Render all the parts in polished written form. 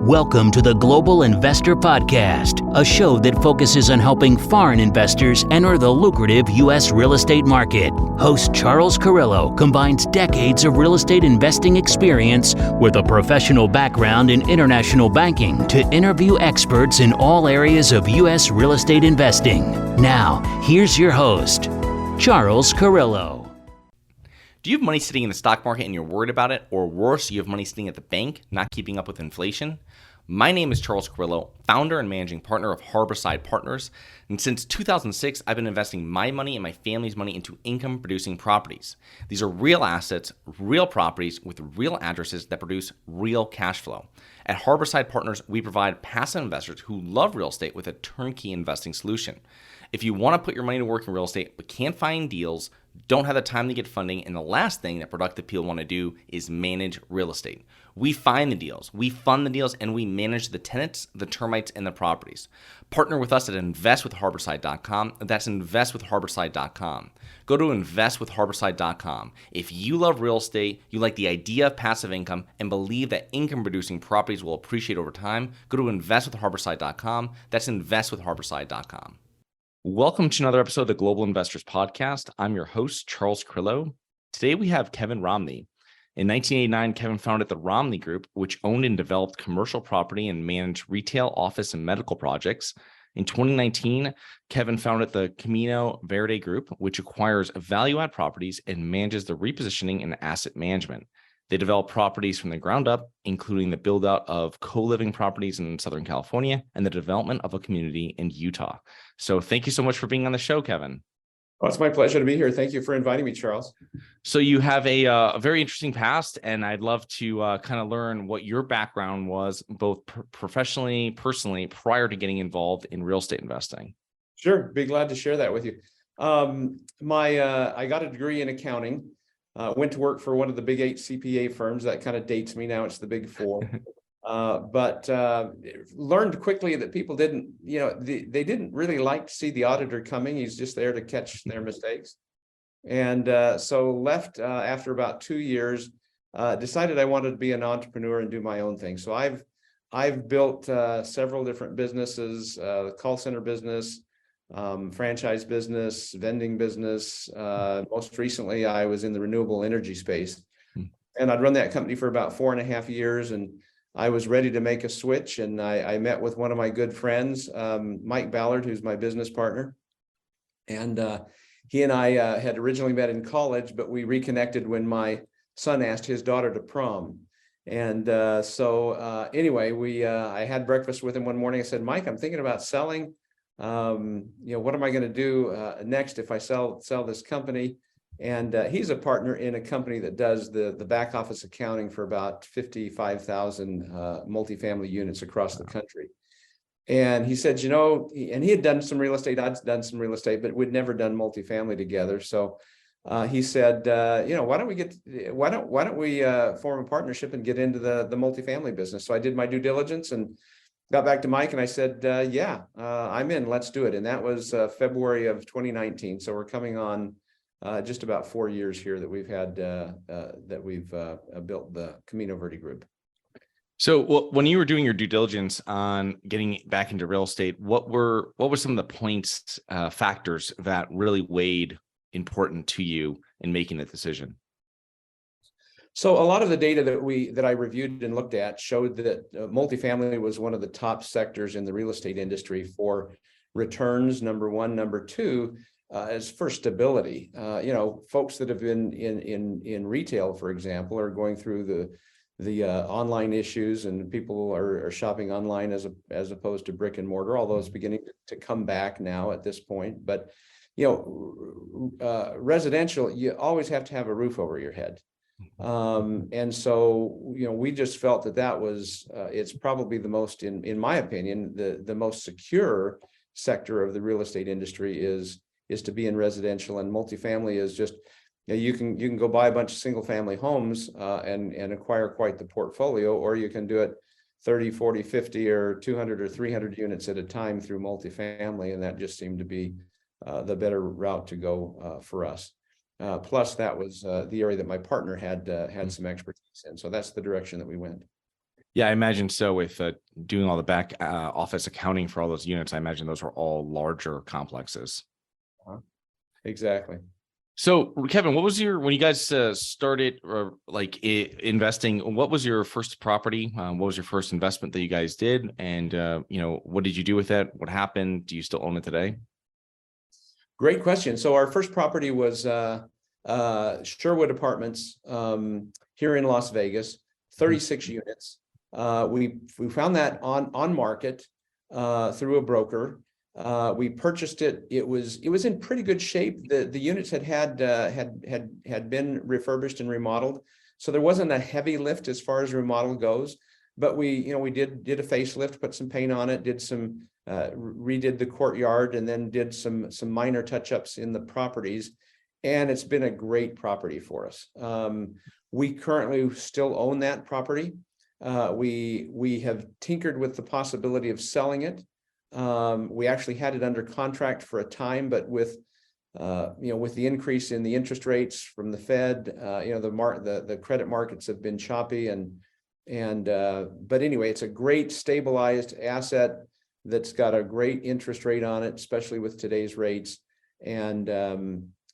Welcome to the Global Investor Podcast, a show that focuses on helping foreign investors enter the lucrative U.S. real estate market. Host Charles Carillo combines decades of real estate investing experience with a professional background in international banking to interview experts in all areas of U.S. real estate investing. Now, here's your host, Charles Carillo. Do you have money sitting in the stock market and you're worried about it? Or worse, you have money sitting at the bank, not keeping up with inflation? My name is Charles Carillo, founder and managing partner of Harborside Partners. And since 2006, I've been investing my money and my family's money into income-producing properties. These are real assets, real properties with real addresses that produce real cash flow. At Harborside Partners, we provide passive investors who love real estate with a turnkey investing solution. If you want to put your money to work in real estate but can't find deals, don't have the time to get funding, and the last thing that productive people want to do is manage real estate. We find the deals, we fund the deals, and we manage the tenants, the termites, and the properties. Partner with us at investwithharborside.com. That's investwithharborside.com. Go to investwithharborside.com. If you love real estate, you like the idea of passive income, and believe that income-producing properties will appreciate over time, go to investwithharborside.com. That's investwithharborside.com. Welcome to another episode of the Global Investors Podcast. I'm your host, Charles Carillo. Today we have Kevin Romney. In 1989, Kevin founded the Romney Group, which owned and developed commercial property and managed retail, office, and medical projects. In 2019, Kevin founded the Camino Verde Group, which acquires value-add properties and manages the repositioning and asset management. They develop properties from the ground up, including the buildout of co-living properties in Southern California and the development of a community in Utah. So thank you so much for being on the show, Kevin. Oh, it's my pleasure to be here. Thank you for inviting me, Charles. So you have a very interesting past, and I'd love to kind of learn what your background was, both professionally, personally, prior to getting involved in real estate investing. Sure, be glad to share that with you. I got a degree in accounting. Went to work for one of the big 8 CPA firms. That kind of dates me now. It's the big 4. But learned quickly that people didn't, they didn't really like to see the auditor coming. He's just there to catch their mistakes. And so left after about 2 years, decided I wanted to be an entrepreneur and do my own thing. So I've built several different businesses, call center business, franchise business, vending business. Most recently, I was in the renewable energy space, and I'd run that company for about 4.5 years. And I was ready to make a switch. And I met with one of my good friends, Mike Ballard, who's my business partner. And he and I had originally met in college, but we reconnected when my son asked his daughter to prom. And anyway, I had breakfast with him one morning. I said, Mike, I'm thinking about selling. What am I going to do next if I sell this company? And he's a partner in a company that does the back office accounting for about 55,000 multifamily units across the country. And he said, and he had done some real estate, I'd done some real estate, but we'd never done multifamily together. So he said, why don't we form a partnership and get into the multifamily business? So I did my due diligence and got back to Mike, and I said, I'm in, let's do it. And that was February of 2019. So we're coming on just about 4 years here that we've had, built the Camino Verde Group. So when you were doing your due diligence on getting back into real estate, what were some of the points, factors that really weighed important to you in making that decision? So a lot of the data that I reviewed and looked at showed that multifamily was one of the top sectors in the real estate industry for returns, number one. Number two, is for stability. Folks that have been in retail, for example, are going through the online issues, and people are shopping online as opposed to brick and mortar, although it's beginning to come back now at this point. But residential, you always have to have a roof over your head. And so, we just felt that was, it's probably the most, in my opinion, the most secure sector of the real estate industry is to be in residential, and multifamily is just, you can go buy a bunch of single family homes and acquire quite the portfolio, or you can do it 30, 40, 50 or 200 or 300 units at a time through multifamily. And that just seemed to be the better route to go for us. Plus, that was the area that my partner had some expertise in. So that's the direction that we went. Yeah, I imagine so. With doing all the back office accounting for all those units, I imagine those are all larger complexes. Exactly. So, Kevin, what was when you guys started investing? What was your first property? What was your first investment that you guys did? And what did you do with that? What happened? Do you still own it today? Great question. So our first property was Sherwood Apartments here in Las Vegas, 36 units. We found that on market through a broker. We purchased it. It was in pretty good shape. The units had been refurbished and remodeled, so there wasn't a heavy lift as far as remodel goes. But we did a facelift, put some paint on it, did some redid the courtyard, and then did some minor touch-ups in the properties. And it's been a great property for us. We currently still own that property. We have tinkered with the possibility of selling it. We actually had it under contract for a time, but with the increase in the interest rates from the Fed, the credit markets have been choppy, but anyway, it's a great stabilized asset that's got a great interest rate on it, especially with today's rates. And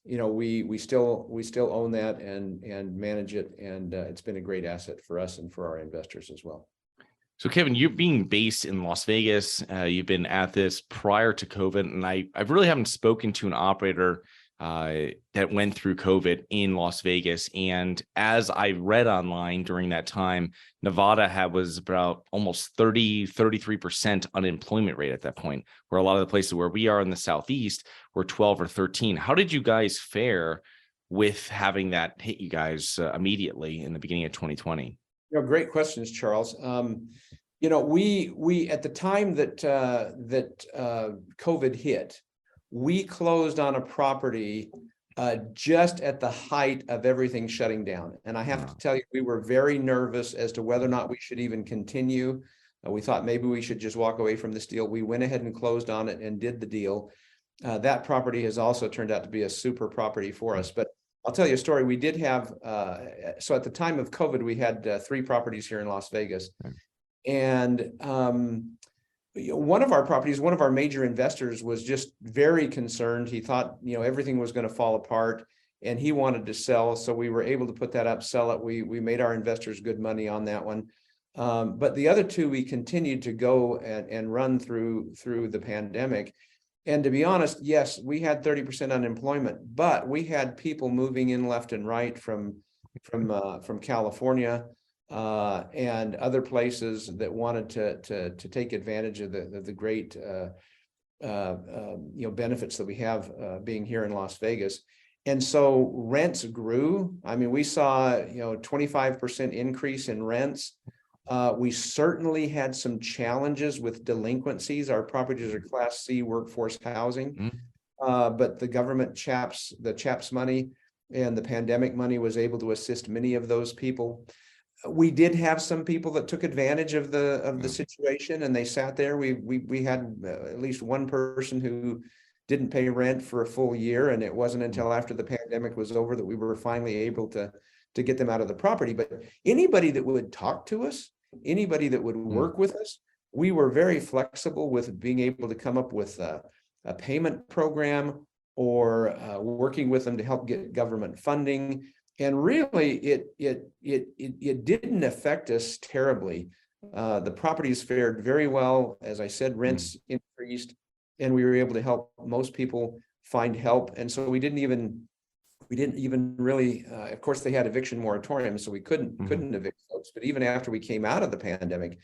we still own that and manage it, and it's been a great asset for us and for our investors as well. So, Kevin, you're being based in Las Vegas. You've been at this prior to COVID, and I really haven't spoken to an operator that went through COVID in Las Vegas. And as I read online during that time, Nevada was about almost 33% unemployment rate at that point, where a lot of the places where we are in the Southeast were 12 or 13. How did you guys fare with having that hit you guys immediately in the beginning of 2020? Great questions, Charles. We at the time that COVID hit, we closed on a property just at the height of everything shutting down. And I have to tell you, we were very nervous as to whether or not we should even continue. We thought maybe we should just walk away from this deal. We went ahead and closed on it and did the deal. That property has also turned out to be a super property for us. But I'll tell you a story. We did have, so at the time of COVID, we had 3 properties here in Las Vegas. And one of our properties, one of our major investors was just very concerned. He thought, everything was going to fall apart, and he wanted to sell. So we were able to put that up, sell it. We made our investors good money on that one. But the other 2, we continued to go and run through the pandemic. And to be honest, yes, we had 30% unemployment, but we had people moving in left and right from California and other places that wanted to take advantage of the great benefits that we have being here in Las Vegas. And so rents grew. I mean, we saw 25% increase in rents. We certainly had some challenges with delinquencies. Our properties are Class C workforce housing, but the government CHAPS money and the pandemic money was able to assist many of those people. We did have some people that took advantage of the situation, and they sat there. We had at least one person who didn't pay rent for a full year, and it wasn't until after the pandemic was over that we were finally able to get them out of the property. But anybody that would talk to us, anybody that would work with us, we were very flexible with being able to come up with a payment program or working with them to help get government funding. And really, it didn't affect us terribly. The properties fared very well. As I said, rents increased, and we were able to help most people find help. And so we didn't even really, of course, they had eviction moratorium, so we couldn't evict folks. But even after we came out of the pandemic,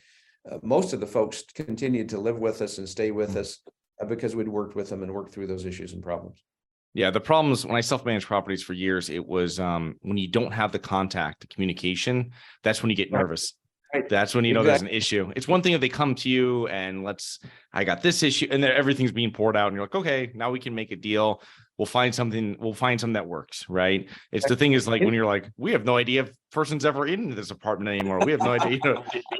most of the folks continued to live with us and stay with us because we'd worked with them and worked through those issues and problems. Yeah, the problems when I self-managed properties for years, it was when you don't have the contact, the communication, that's when you get nervous. Right. That's when you know there's an issue. It's one thing if they come to you and I got this issue, and then everything's being poured out, and you're like, okay, now we can make a deal. We'll find something that works, right? It's the thing is like when you're like, we have no idea if person's ever in this apartment anymore. We have no idea.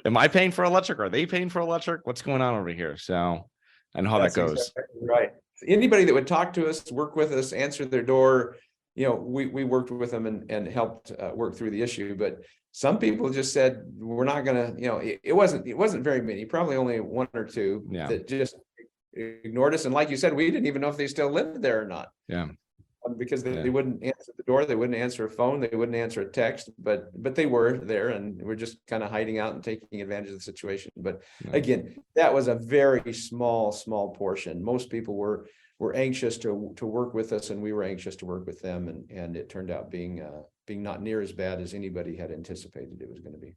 Am I paying for electric? Are they paying for electric? What's going on over here? So I know how that goes. Exactly right. Anybody that would talk to us, work with us, answer their door, we worked with them and helped work through the issue. But Some people just said, we're not gonna, it wasn't very many, probably only one or two that just ignored us. And like you said, we didn't even know if they still lived there or not. Yeah. Because they wouldn't answer the door, they wouldn't answer a phone, they wouldn't answer a text, but they were there, and we're just kind of hiding out and taking advantage of the situation. But again, that was a very small portion. Most people were anxious to work with us, and we were anxious to work with them, and it turned out being not near as bad as anybody had anticipated it was going to be.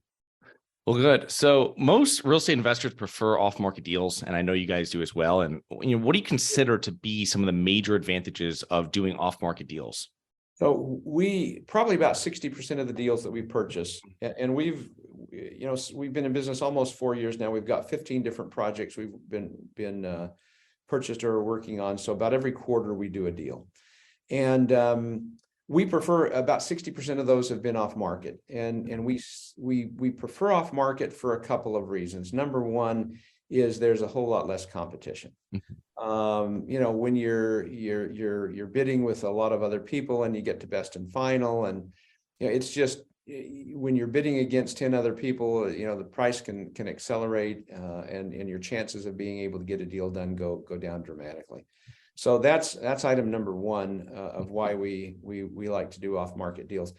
Well, good. So most real estate investors prefer off-market deals, and I know you guys do as well. And what do you consider to be some of the major advantages of doing off-market deals? So we probably about 60% of the deals that we purchase, and we've been in business almost 4 years now. We've got 15 different projects we've been purchased or working on. So about every quarter we do a deal, and we prefer about 60% of those have been off market, and we prefer off market for a couple of reasons. Number one is there's a whole lot less competition. When you're bidding with a lot of other people and you get to best and final, and it's just when you're bidding against 10 other people, the price can accelerate, and your chances of being able to get a deal done go down dramatically. So that's item number one of why we like to do off-market deals.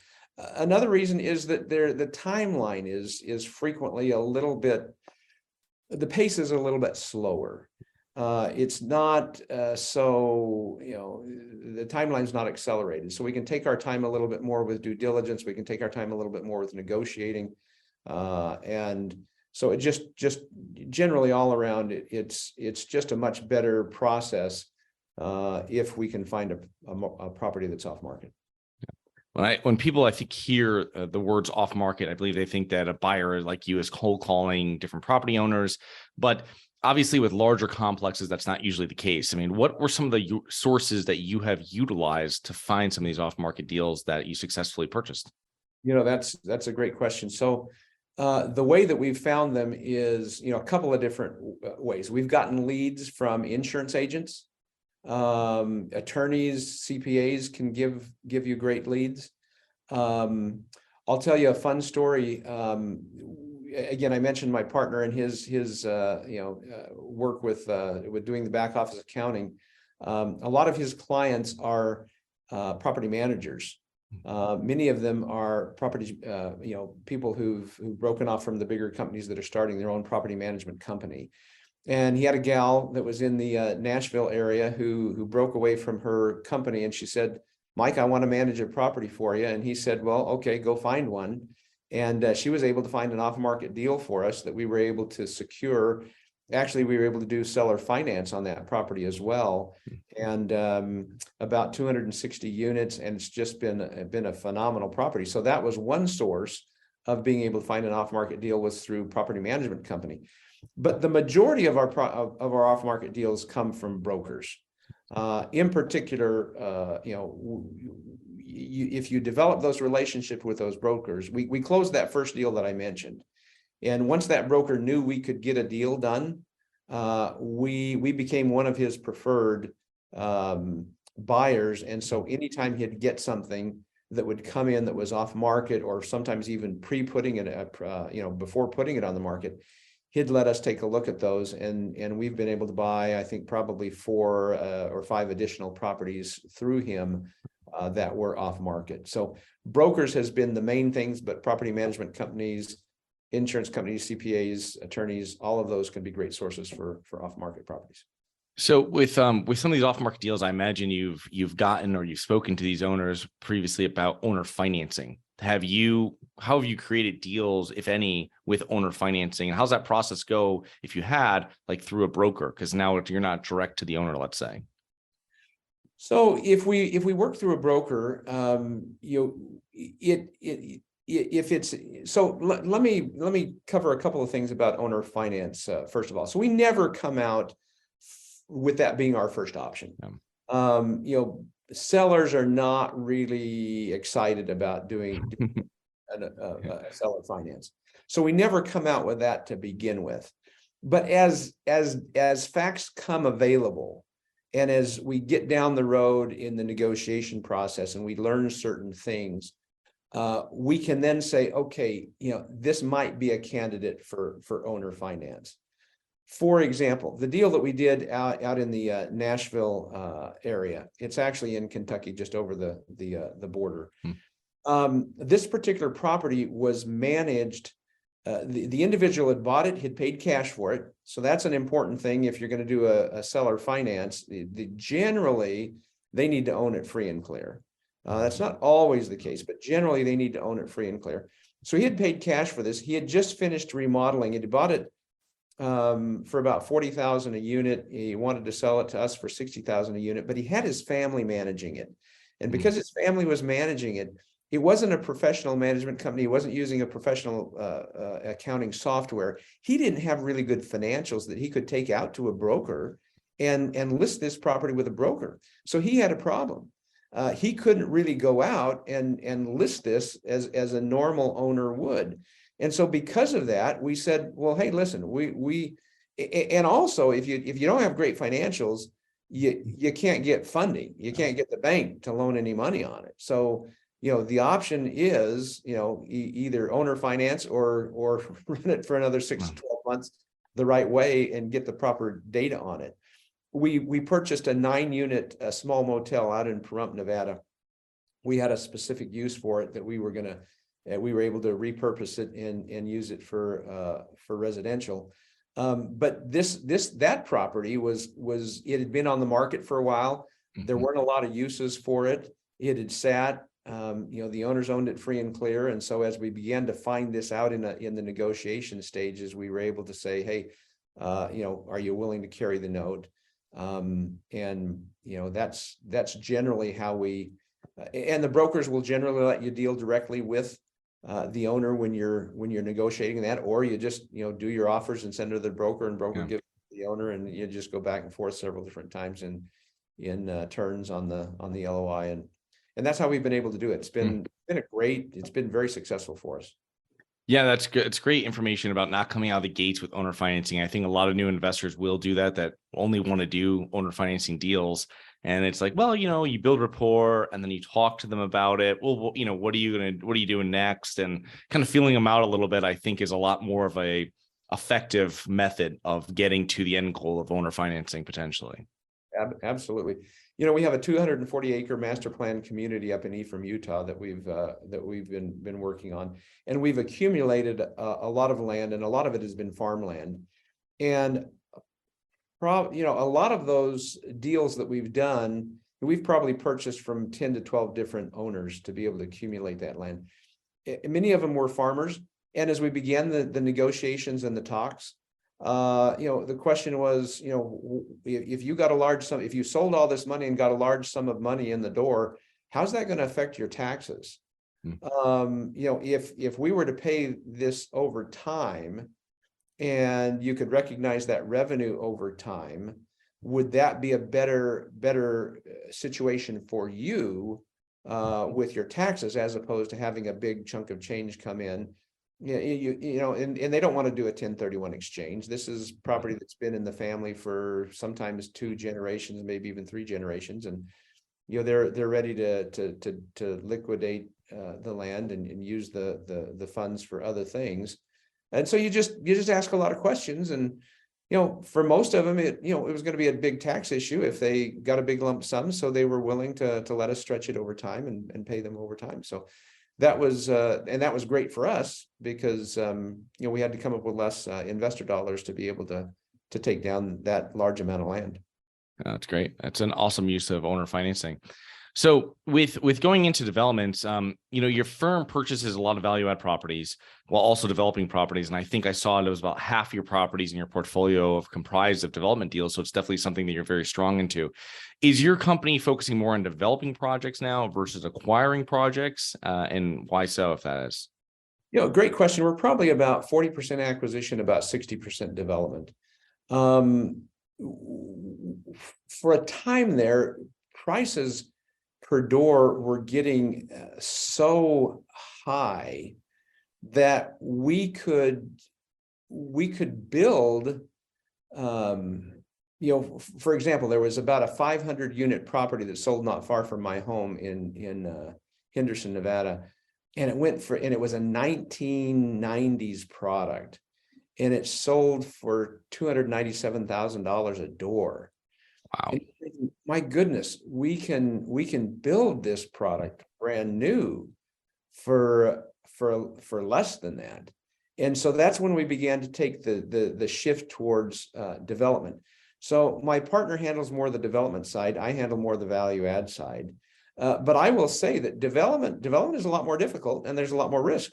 Another reason is that the timeline is frequently a little bit, the pace is a little bit slower. It's not the timeline's not accelerated. So we can take our time a little bit more with due diligence. We can take our time a little bit more with negotiating. And so it just generally all around it's just a much better process if we can find a property that's off market. When people, I think, hear the words off market, I believe they think that a buyer like you is cold calling different property owners. But obviously with larger complexes, that's not usually the case. I mean, what were some of the sources that you have utilized to find some of these off market deals that you successfully purchased? That's a great question. So the way that we've found them is, a couple of different ways. We've gotten leads from insurance agents. Attorneys, CPAs can give you great leads. I'll tell you a fun story. Again, I mentioned my partner and his work with doing the back office accounting. A lot of his clients are property managers. Many of them are property, people who've broken off from the bigger companies that are starting their own property management company. And he had a gal that was in the Nashville area who broke away from her company, and she said, "Mike, I want to manage a property for you." And he said, "Well, okay, go find one." And she was able to find an off-market deal for us that we were able to secure. Actually, we were able to do seller finance on that property as well, and about 260 units, and it's just been a phenomenal property. So that was one source of being able to find an off-market deal, was through property management company. But the majority of our off-market deals come from brokers. In particular, if you develop those relationships with those brokers, we closed that first deal that I mentioned. And once that broker knew we could get a deal done, we became one of his preferred buyers. And so anytime he'd get something that would come in that was off market, or sometimes even pre-putting it, before putting it on the market, he'd let us take a look at those, and we've been able to buy, I think, probably 4 or 5 additional properties through him that were off market. So brokers has been the main things, but property management companies, insurance companies, CPAs, attorneys, all of those can be great sources for off market properties. So with some of these off market deals, I imagine you've gotten, or you've spoken to these owners previously about owner financing. How have you created deals, if any, with owner financing? And how's that process go if you had, like, through a broker? Because now you're not direct to the owner, let's say. So if we work through a broker, let me cover a couple of things about owner finance. First of all, so we never come out with that being our first option. Sellers are not really excited about doing a seller finance. So we never come out with that to begin with. But as facts come available, and as we get down the road in the negotiation process and we learn certain things, we can then say, okay, this might be a candidate for owner finance. For example, the deal that we did out in the Nashville area, it's actually in Kentucky, just over the border. This particular property was managed. The individual had bought it, had paid cash for it. So that's an important thing. If you're going to do a seller finance, generally they need to own it free and clear. That's not always the case, but generally they need to own it free and clear. So he had paid cash for this. He had just finished remodeling. He had bought it for about $40,000 a unit. He wanted to sell it to us for $60,000 a unit, but he had his family managing it. And because his family was managing it, it wasn't a professional management company. He wasn't using a professional accounting software. He didn't have really good financials that he could take out to a broker and list this property with a broker. So he had a problem. He couldn't really go out and list this as a normal owner would. And so because of that, we said, well, hey, listen, and also if you don't have great financials, you can't get funding. You can't get the bank to loan any money on it. So, the option is, either owner finance or run it for another 6 to 12 months the right way and get the proper data on it. We purchased a 9-unit small motel out in Pahrump, Nevada. We had a specific use for it that we were able to repurpose it and use it for residential. But that property it had been on the market for a while. There weren't a lot of uses for it. It had sat. The owners owned it free and clear. And so as we began to find this out in the negotiation stages, we were able to say, hey, are you willing to carry the note? That's generally how we, and the brokers will generally let you deal directly with the owner when you're negotiating that, or you just, do your offers and send it to the broker, and broker gives it to the owner, and you just go back and forth several different times in turns on the LOI. And that's how we've been able to do it. It's been very successful for us. Yeah, that's good. It's great information about not coming out of the gates with owner financing. I think a lot of new investors will do that only want to do owner financing deals. And it's like, well, you build rapport and then you talk to them about it. Well, what are you doing next? And kind of feeling them out a little bit, I think, is a lot more of a effective method of getting to the end goal of owner financing potentially. Absolutely. We have a 240-acre master plan community up in Ephraim, Utah that we've been working on, and we've accumulated a lot of land, and a lot of it has been farmland. And a lot of those deals that we've done, we've probably purchased from 10 to 12 different owners to be able to accumulate that land. Many of them were farmers, and as we began the negotiations and the talks, the question was, if you got a large sum, if you sold all this money and got a large sum of money in the door, how's that going to affect your taxes? If we were to pay this over time and you could recognize that revenue over time, would that be a better situation for you with your taxes, as opposed to having a big chunk of change come in? And they don't want to do a 1031 exchange. This is property that's been in the family for sometimes 2 generations, maybe even 3 generations, and they're ready to liquidate the land and use the funds for other things. And so you just ask a lot of questions, and for most of them, it was going to be a big tax issue if they got a big lump sum, so they were willing to let us stretch it over time and pay them over time. So that was great for us, because we had to come up with less investor dollars to be able to take down that large amount of land. That's great. That's an awesome use of owner financing. So with going into developments, your firm purchases a lot of value add properties while also developing properties. And I think I saw it was about half your properties in your portfolio of comprised of development deals. So it's definitely something that you're very strong into. Is your company focusing more on developing projects now versus acquiring projects? And why so, if that is? Great question. We're probably about 40% acquisition, about 60% development. For a time there, prices per door were getting so high that we could build, for example, there was about a 500 unit property that sold not far from my home in Henderson, Nevada, and it was a 1990s product, and it sold for $297,000 a door. Wow. And my goodness, we can build this product brand new for less than that. And so that's when we began to take the shift towards development. So my partner handles more of the development side. I handle more of the value add side. But I will say that development is a lot more difficult, and there's a lot more risk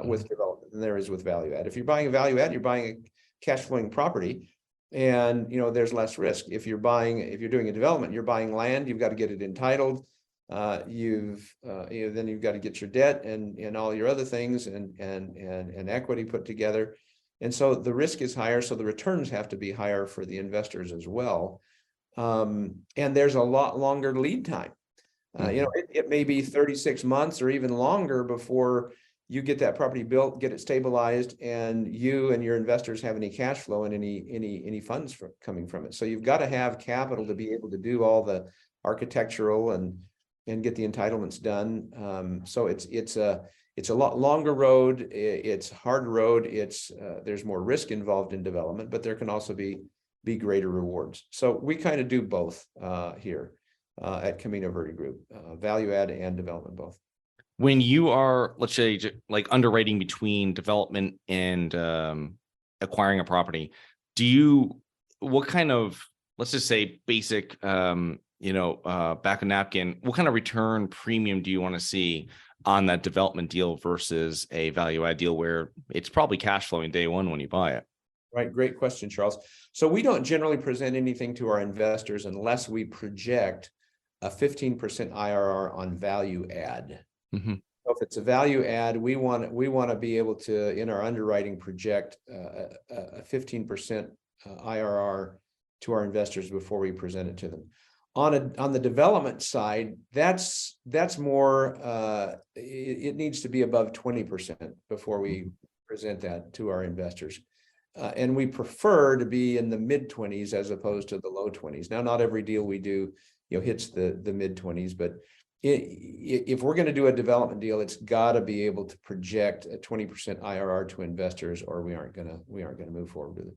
with development than there is with value add. If you're buying a value add, you're buying a cash flowing property, and there's less risk. If you're doing a development, you're buying land, you've got to get it entitled. Then you've got to get your debt and all your other things and equity put together. And so the risk is higher, so the returns have to be higher for the investors as well. And there's a lot longer lead time. It may be 36 months or even longer before you get that property built, get it stabilized, and you and your investors have any cash flow and any funds coming from it. So you've got to have capital to be able to do all the architectural and get the entitlements done. So it's a lot longer road. It's hard road. There's more risk involved in development, but there can also be greater rewards. So we kind of do both here at Camino Verde Group, value add and development both. When you are, let's say, like underwriting between development and acquiring a property, what kind of, let's just say basic, back of napkin, what kind of return premium do you want to see on that development deal versus a value add deal where it's probably cash flowing day one when you buy it? Right. Great question, Charles. So we don't generally present anything to our investors unless we project a 15% IRR on value add. Mm-hmm. So if it's a value add, we want to be able to, in our underwriting, project a 15% IRR to our investors before we present it to them. On the development side, that's more. It needs to be above 20% before we present that to our investors, and we prefer to be in the mid-20s as opposed to the low 20s. Now, not every deal we do, hits the mid-20s, but if we're going to do a development deal, it's got to be able to project a 20% IRR to investors, or we aren't going to move forward with it.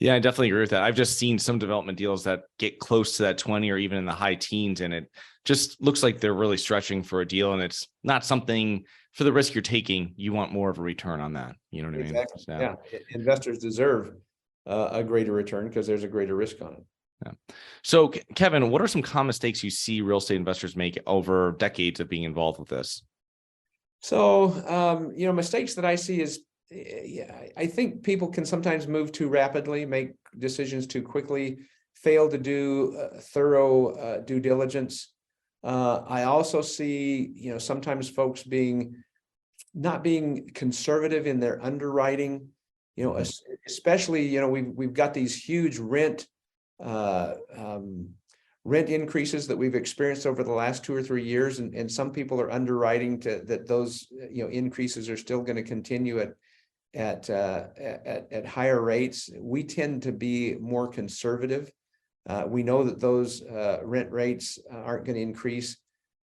Yeah, I definitely agree with that. I've just seen some development deals that get close to that 20 or even in the high teens, and it just looks like they're really stretching for a deal, and it's not something for the risk you're taking. You want more of a return on that. You know what Exactly. I mean? So, yeah, investors deserve a greater return because there's a greater risk on it. Yeah. So, Kevin, what are some common mistakes you see real estate investors make over decades of being involved with this? So, mistakes that I see is, I think people can sometimes move too rapidly, make decisions too quickly, fail to do thorough due diligence. I also see, sometimes folks not being conservative in their underwriting. Especially, we've got these huge rent increases that we've experienced over the last 2 or 3 years, and some people are underwriting that those increases are still going to continue at higher rates. We tend to be more conservative. We know that those rent rates aren't going to increase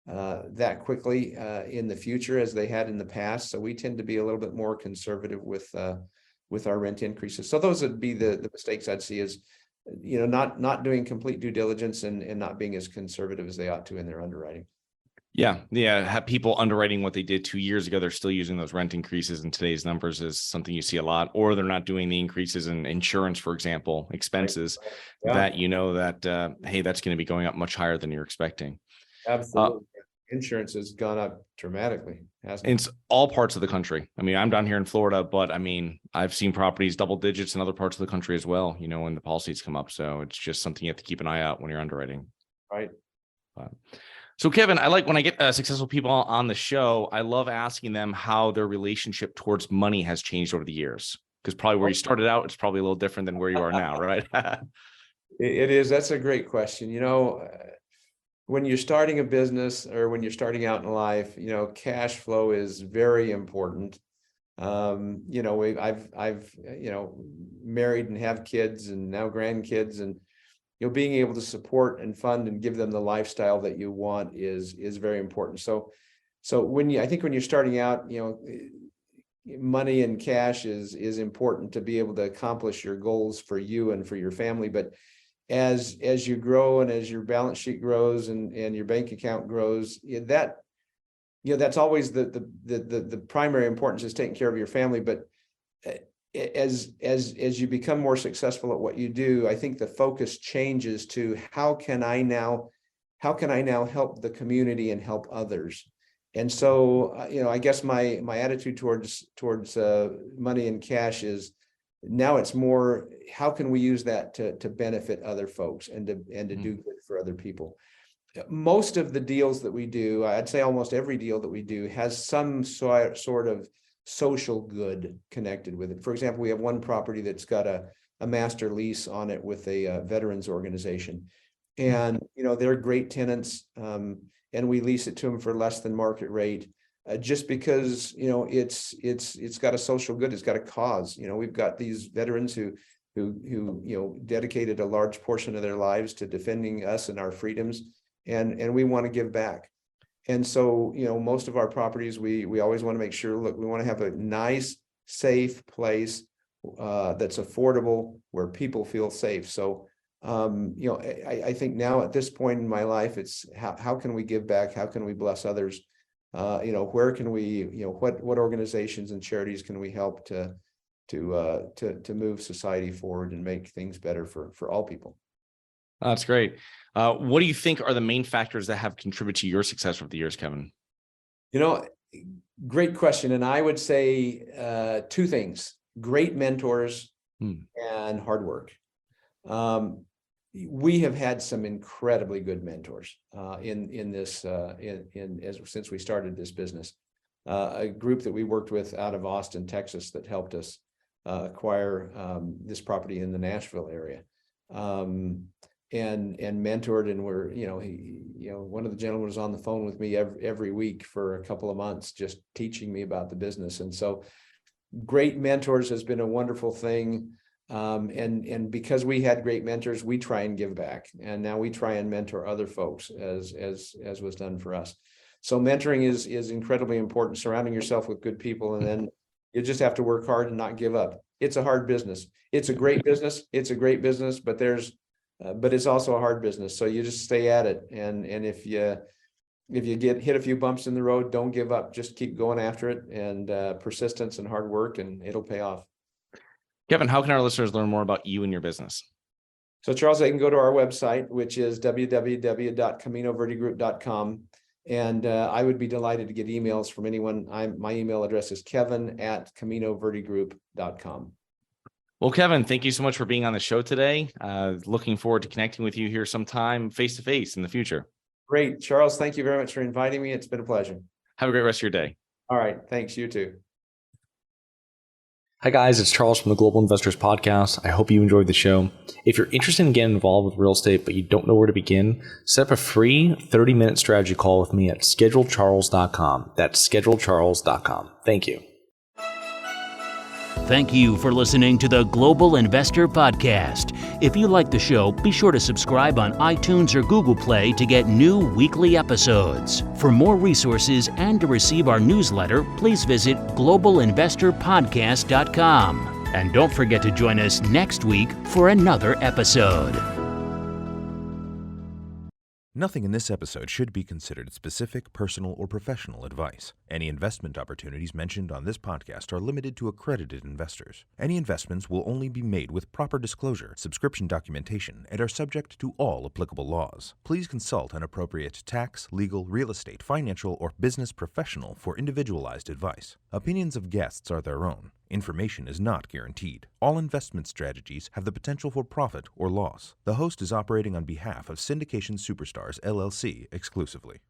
that quickly in the future as they had in the past. So we tend to be a little bit more conservative with our rent increases. So those would be the mistakes I'd see, is not doing complete due diligence and not being as conservative as they ought to in their underwriting. Yeah. Have people underwriting what they did 2 years ago. They're still using those rent increases in today's numbers is something you see a lot, or they're not doing the increases in insurance, for example, expenses that, hey, that's going to be going up much higher than you're expecting. Absolutely. Insurance has gone up dramatically, hasn't it? It's all parts of the country. I mean, I'm down here in Florida, but I've seen properties double digits in other parts of the country as well, when the policies come up. So it's just something you have to keep an eye out when you're underwriting. Right. So Kevin, I like when I get successful people on the show, I love asking them how their relationship towards money has changed over the years, because probably where you started out, it's probably a little different than where you are now, right? It is. That's a great question. When you're starting a business or when you're starting out in life, cash flow is very important. I've married and have kids and now grandkids, and being able to support and fund and give them the lifestyle that you want is very important. So So I think when you're starting out, money and cash is important to be able to accomplish your goals for you and for your family. But as you grow and as your balance sheet grows and your bank account grows, that's always the primary importance is taking care of your family. But as you become more successful at what you do, I think the focus changes to how can I now help the community and help others. And so, I guess my attitude towards money and cash is now it's more, how can we use that to benefit other folks and to do good for other people? Most of the deals that we do, I'd say almost every deal that we do has some sort of social good connected with it. For example, we have one property that's got a master lease on it with a veterans organization. And, they're great tenants. And we lease it to them for less than market rate, just because it's got a social good, it's got a cause. We've got these veterans who dedicated a large portion of their lives to defending us and our freedoms, and we want to give back. And so most of our properties, we always want to make sure, look, we want to have a nice, safe place that's affordable where people feel safe. So I think now at this point in my life, it's how can we give back? How can we bless others? Where can we, what organizations and charities can we help to move society forward and make things better for all people? That's great. What do you think are the main factors that have contributed to your success over the years, Kevin? Great question. And I would say two things: great mentors and hard work. We have had some incredibly good mentors since we started this business. A group that we worked with out of Austin, Texas, that helped us acquire this property in the Nashville area, and mentored. And one of the gentlemen was on the phone with me every week for a couple of months, just teaching me about the business. And so, great mentors has been a wonderful thing. And because we had great mentors, we try and give back, and now we try and mentor other folks as was done for us. So mentoring is incredibly important, surrounding yourself with good people, and then you just have to work hard and not give up. It's a hard business. It's a great business. It's a great business, but it's also a hard business. So you just stay at it. And if you get hit a few bumps in the road, don't give up. Just keep going after it, and persistence and hard work, and it'll pay off. Kevin, how can our listeners learn more about you and your business? So, Charles, they can go to our website, which is www.caminoverdegroup.com. And I would be delighted to get emails from anyone. My email address is kevin@caminoverdegroup.com. Well, Kevin, thank you so much for being on the show today. Looking forward to connecting with you here sometime face-to-face in the future. Great. Charles, thank you very much for inviting me. It's been a pleasure. Have a great rest of your day. All right. Thanks. You too. Hi guys, it's Charles from the Global Investors Podcast. I hope you enjoyed the show. If you're interested in getting involved with real estate, but you don't know where to begin, set up a free 30-minute strategy call with me at schedulecharles.com. That's schedulecharles.com. Thank you. Thank you for listening to the Global Investor Podcast. If you like the show, be sure to subscribe on iTunes or Google Play to get new weekly episodes. For more resources and to receive our newsletter, please visit globalinvestorpodcast.com. And don't forget to join us next week for another episode. Nothing in this episode should be considered specific, personal, or professional advice. Any investment opportunities mentioned on this podcast are limited to accredited investors. Any investments will only be made with proper disclosure, subscription documentation, and are subject to all applicable laws. Please consult an appropriate tax, legal, real estate, financial, or business professional for individualized advice. Opinions of guests are their own. Information is not guaranteed. All investment strategies have the potential for profit or loss. The host is operating on behalf of Syndication Superstars, LLC exclusively.